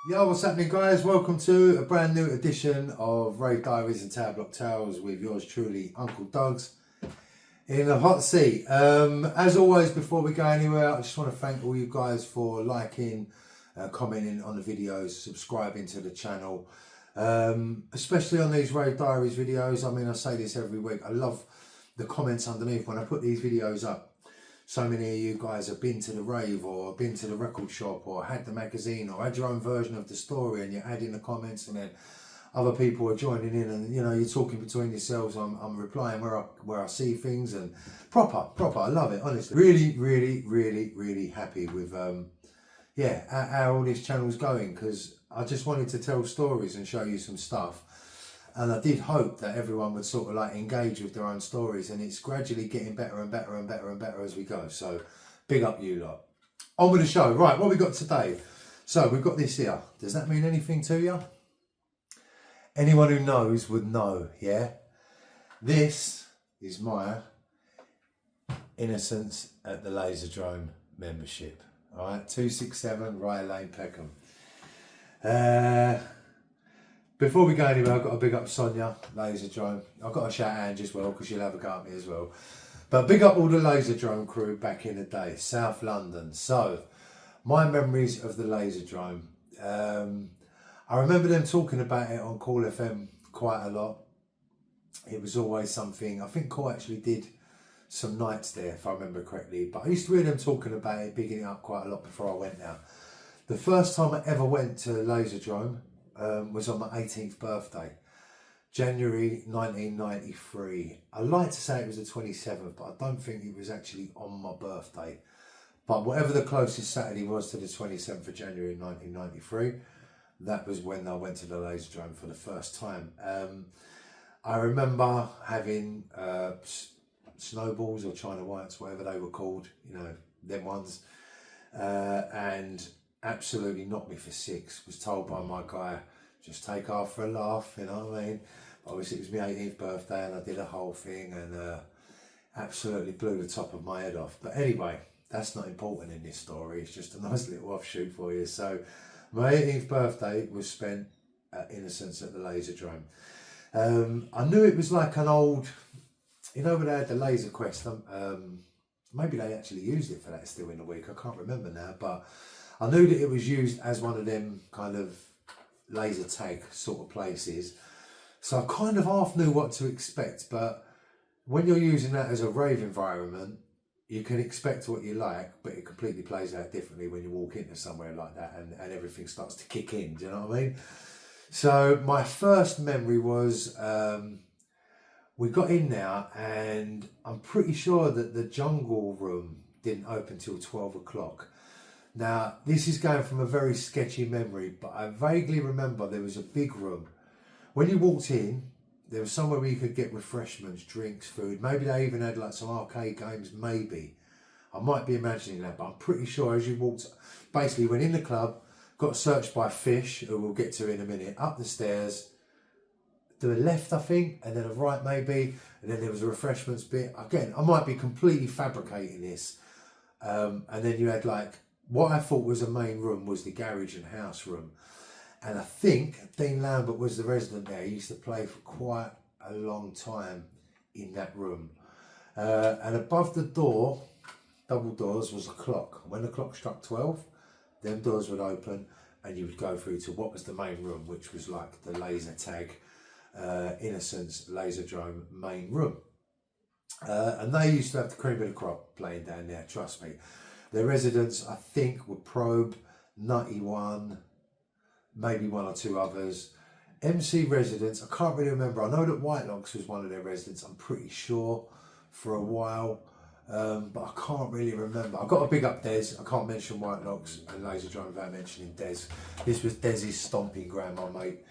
Yo, what's happening, guys? Welcome to a brand new edition of Rave, Diaries and Tower Block Tales with yours truly, Uncle Doug's in the hot seat. As always, before we go anywhere, I just want to thank all you guys for liking, commenting on the videos, subscribing to the channel, especially on these Rave Diaries videos. I mean, I say this every week. I love the comments underneath when I put these videos up. So many of you guys have been to the rave or been to the record shop or had the magazine or had your own version of the story, and you're adding the comments, and then other people are joining in, and you know, you're talking between yourselves. I'm replying where I see things, and proper. I love it, honestly. Really happy with how all this channel's going, because I just wanted to tell stories and show you some stuff. And I did hope that everyone would sort of like engage with their own stories, and it's gradually getting better and better as we go. So big up you lot. On with the show. Right, what we got today? So we've got this here. Does that mean anything to you? Anyone who knows would know, yeah? This is my Innersense at the Lazerdrome membership. All right, 267 Rye Lane, Peckham. Before we go anywhere, I've got to big up Sonia, Lazerdrome. I've got to shout Ange as well, because she'll have a go at me as well. But big up all the Lazerdrome crew back in the day, South London. So, my memories of the Lazerdrome. I remember them talking about it on Call FM quite a lot. It was always something. I think Call actually did some nights there, if I remember correctly. But I used to hear them talking about it, bigging it up quite a lot before I went there. The first time I ever went to Lazerdrome was on my 18th birthday, January 1993. I like to say it was the 27th, but I don't think it was actually on my birthday. But whatever the closest Saturday was to the 27th of January 1993, that was when I went to the Lazerdrome for the first time. I remember having snowballs or China Whites, whatever they were called, you know, them ones, and absolutely knocked me for six. Was told by my guy, just take half for a laugh, you know what I mean? Obviously it was my 18th birthday and I did a whole thing, and absolutely blew the top of my head off. But anyway, that's not important in this story. It's just a nice little offshoot for you. So my 18th birthday was spent at Innersense at the Lazerdrome. I knew it was like an old, you know, when they had the Laser Quest, maybe they actually used it for that still in the week, I can't remember now, but I knew that it was used as one of them kind of laser tag sort of places. So I kind of half knew what to expect, but when you're using that as a rave environment, you can expect what you like, but it completely plays out differently when you walk into somewhere like that, and everything starts to kick in, do you know what I mean? So my first memory was, we got in there, and I'm pretty sure that the jungle room didn't open till 12 o'clock. Now, this is going from a very sketchy memory, but I vaguely remember there was a big room. When you walked in, there was somewhere where you could get refreshments, drinks, food. Maybe they even had like some arcade games, maybe. I might be imagining that, but I'm pretty sure as you walked, basically went in the club, got searched by Fish, who we'll get to in a minute, up the stairs, to the left, I think, and then a right maybe, and then there was a refreshments bit. Again, I might be completely fabricating this. And then you had like, what I thought was a main room was the garage and house room. And I think Dean Lambert was the resident there. He used to play for quite a long time in that room. And above the door, double doors, was a clock. When the clock struck 12, them doors would open and you would go through to what was the main room, which was like the laser tag, Innersense Lazerdrome main room. And they used to have the cream of the crop playing down there, trust me. Their residents, I think, were Probe, Nutty One, maybe one or two others. MC residents, I can't really remember. I know that White Locks was one of their residents, I'm pretty sure, for a while. But I can't really remember. I've got to big up Des. I can't mention White Locks and Lazerdrome without mentioning Des. This was Des's stomping ground, my mate.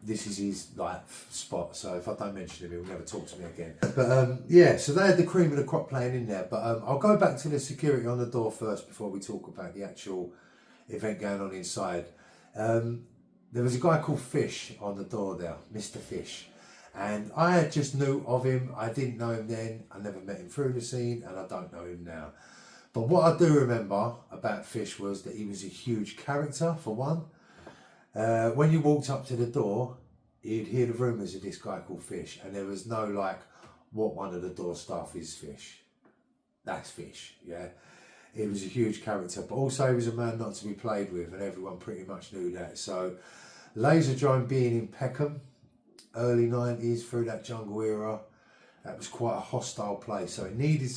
This is his like spot, so if I don't mention him, he'll never talk to me again. But yeah, so they had the cream of the crop playing in there. But I'll go back to the security on the door first before we talk about the actual event going on inside. There was a guy called Fish on the door there, Mr. Fish, and I just knew of him. I didn't know him then. I never met him through the scene, and I don't know him now. But what I do remember about Fish was that he was a huge character, for one. When you walked up to the door, you'd hear the rumours of this guy called Fish, and there was no like, what one of the door staff is Fish. That's Fish, yeah. He was a huge character, but also he was a man not to be played with, and everyone pretty much knew that. So Lazerdrome being in Peckham, early 90s, through that jungle era, that was quite a hostile place. So it needed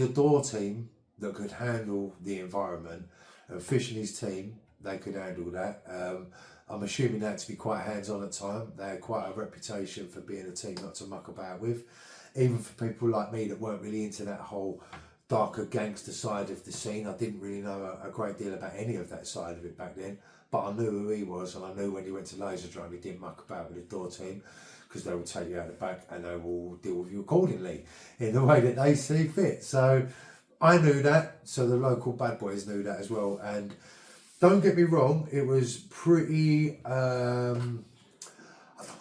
a door team that could handle the environment, and Fish and his team, they could handle that. I'm assuming that to be quite hands-on at the time. They had quite a reputation for being a team not to muck about with, even for people like me that weren't really into that whole darker gangster side of the scene. I didn't really know a great deal about any of that side of it back then, but I knew who he was, and I knew when he went to Lazerdrome he didn't muck about with the door team, because they will take you out the back and they will deal with you accordingly in the way that they see fit. So I knew that, so the local bad boys knew that as well. And don't get me wrong, it was pretty, I don't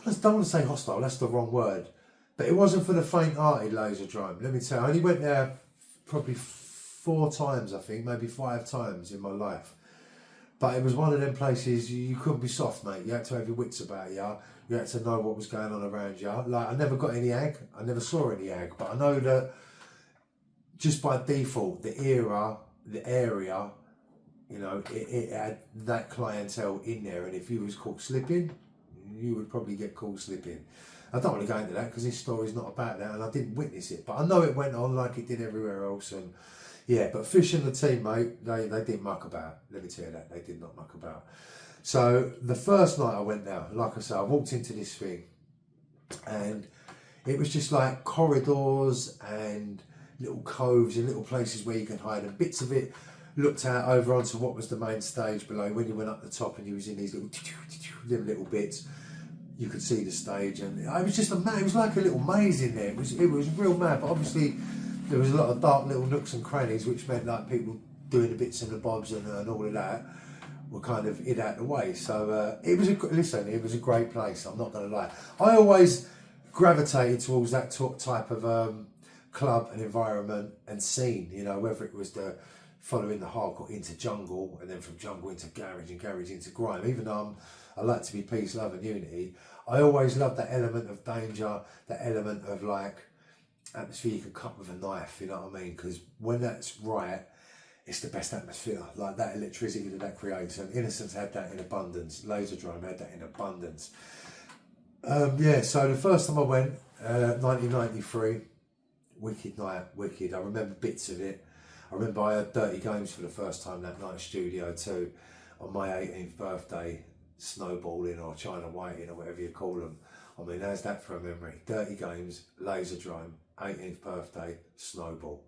want to say hostile, that's the wrong word, but it wasn't for the faint-hearted, Lazerdrome. Let me tell you, I only went there probably 4 times, I think, maybe 5 times in my life. But it was one of them places you couldn't be soft, mate. You had to have your wits about you. You had to know what was going on around you. Like, I never got any ag. I never saw any ag. But I know that just by default, the area, you know, it had that clientele in there. And if you was caught slipping, you would probably get caught slipping. I don't want to go into that because this story's not about that, and I didn't witness it. But I know it went on like it did everywhere else. And yeah, but Fish and the team, mate, they didn't muck about. Let me tell you that, they did not muck about. So the first night I went there, like I said, I walked into this thing, and it was just like corridors and little coves and little places where you can hide, and bits of it looked out over onto what was the main stage below. When you went up the top and you was in these little bits, you could see the stage, and it was just it was like a little maze in there. It was real mad, but obviously there was a lot of dark little nooks and crannies, which meant like people doing the bits and the bobs and all of that were kind of hid out the way. So it was a great place, I'm not going to lie. I always gravitated towards that type of club and environment and scene, you know, whether it was following the hardcore into jungle, and then from jungle into garage, and garage into grime. Even though I like to be peace, love and unity, I always loved that element of danger, that element of like atmosphere you can cut with a knife, you know what I mean? Because when that's right, it's the best atmosphere, like that electricity that creates. And Innersense had that in abundance. Lazerdrome had that in abundance. Yeah, so the first time I went, 1993, wicked night, wicked. I remember bits of it. I remember I had Dirty Games for the first time that night, Studio 2, on my 18th birthday, snowballing or China whiting or whatever you call them. I mean, how's that for a memory? Dirty Games, Lazerdrome, 18th birthday, snowball.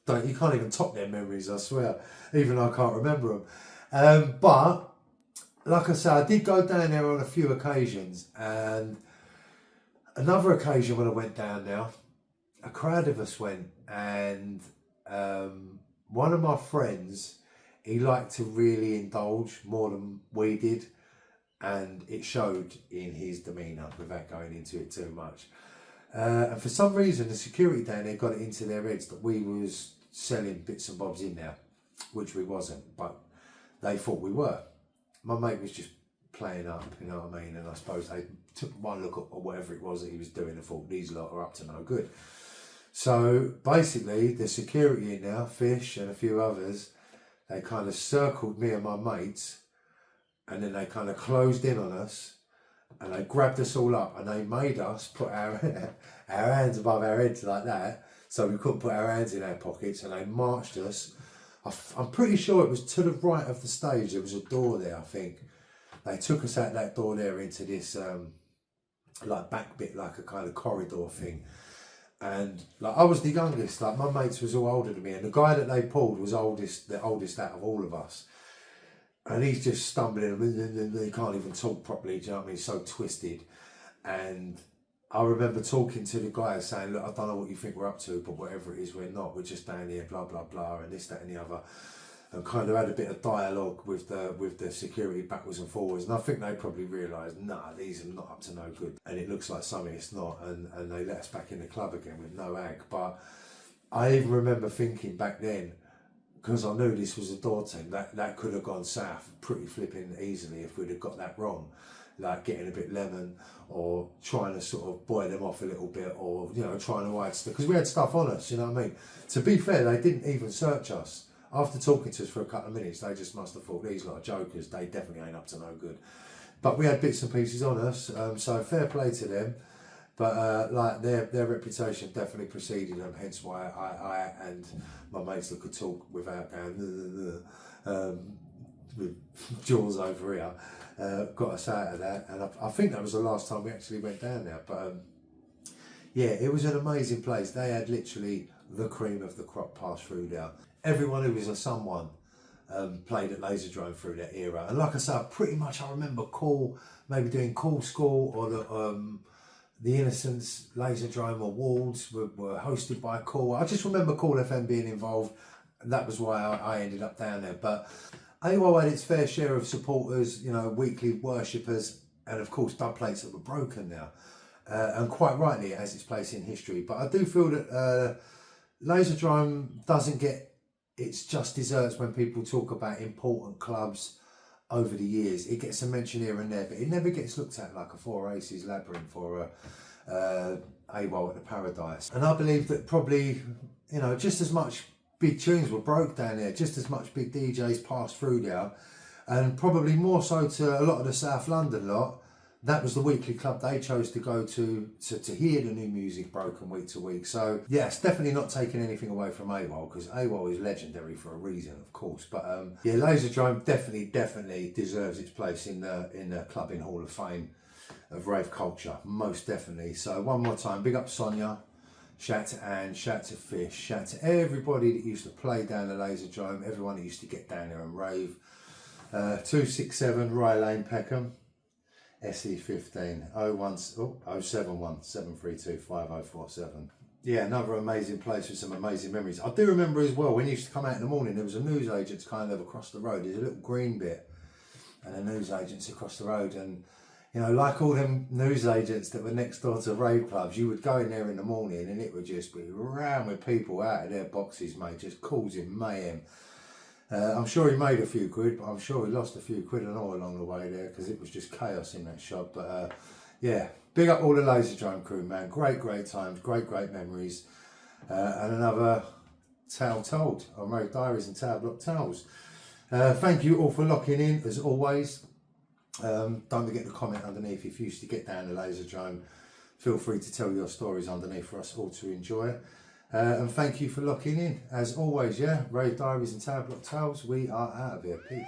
You can't even top their memories, I swear, even though I can't remember them. But like I said, I did go down there on a few occasions, and another occasion when I went down there, a crowd of us went, and one of my friends, he liked to really indulge more than we did, and it showed in his demeanour without going into it too much. And for some reason, the security down there got it into their heads that we was selling bits and bobs in there, which we wasn't, but they thought we were. My mate was just playing up, you know what I mean? And I suppose they took one look at whatever it was that he was doing and thought, these lot are up to no good. So basically, the security in there, Fish and a few others, they kind of circled me and my mates, and then they kind of closed in on us, and they grabbed us all up, and they made us put our hands above our heads like that, so we couldn't put our hands in our pockets, and they marched us. I'm pretty sure it was to the right of the stage. There was a door there, I think. They took us out that door there into this like back bit, like a kind of corridor thing. And like I was the youngest, like my mates was all older than me, and the guy that they pulled was the oldest out of all of us. And he's just stumbling, and he can't even talk properly, do you know what I mean? So twisted. And I remember talking to the guy saying, look, I don't know what you think we're up to, but whatever it is, we're not. We're just down here, blah, blah, blah, and this, that and the other. And kind of had a bit of dialogue with the security backwards and forwards. And I think they probably realised, nah, these are not up to no good. And it looks like something it's not. And they let us back in the club again with no ag. But I even remember thinking back then, because I knew this was a door team, that could have gone south pretty flipping easily if we'd have got that wrong, like getting a bit lemon or trying to sort of buoy them off a little bit, or trying to hide stuff, because we had stuff on us, you know what I mean. To be fair, they didn't even search us. After talking to us for a couple of minutes, they just must have thought, these lot of jokers, they definitely ain't up to no good. But we had bits and pieces on us, so fair play to them. But like their reputation definitely preceded them, hence why I and my mates that could talk without going with jaws over here got us out of that. And I think that was the last time we actually went down there. But yeah, it was an amazing place. They had literally the cream of the crop pass through there. Everyone who was a someone played at Lazerdrome through that era. And like I said, pretty much I remember maybe doing Cool School, or the Innersense Lazerdrome awards were hosted by Cool. I just remember Cool FM being involved. That was why I ended up down there. But AWOL had its fair share of supporters, weekly worshippers, and of course dub plates that were broken now. And quite rightly, it has its place in history. But I do feel that Lazerdrome doesn't get its just desserts when people talk about important clubs over the years. It gets a mention here and there, but it never gets looked at like a Four Aces Labyrinth or a AWOL at the Paradise. And I believe that probably, just as much big tunes were broke down there, just as much big DJs passed through there, and probably more so to a lot of the South London lot. That was the weekly club they chose to go to hear the new music broken week to week. So yeah, it's definitely not taking anything away from AWOL, because AWOL is legendary for a reason, of course. But yeah, Lazerdrome definitely deserves its place in the clubbing Hall of Fame of rave culture, most definitely. So one more time, big up Sonia, shout to Anne, shout to Fish, shout to everybody that used to play down the Lazerdrome, everyone that used to get down there and rave. 267 Rye Lane, Peckham. SE15 071 732 5047. Yeah, another amazing place with some amazing memories. I do remember as well, when you used to come out in the morning, there was a newsagent's kind of across the road. There's a little green bit and a newsagent's across the road, and like all them newsagents that were next door to rave clubs, you would go in there in the morning and it would just be rammed with people out of their boxes, mate, just causing mayhem. I'm sure he made a few quid, but I'm sure he lost a few quid and all along the way there, because it was just chaos in that shop. But yeah, big up all the Lazerdrome crew, man. Great times, great memories. And another tale told on Rave Diaries and Tower Block Tales. Thank you all for locking in, as always. Don't forget to comment underneath if you used to get down to Lazerdrome. Feel free to tell your stories underneath for us all to enjoy. And thank you for locking in, as always. Yeah, Rave Diaries and Tower Block Tales, we are out of here. Peace.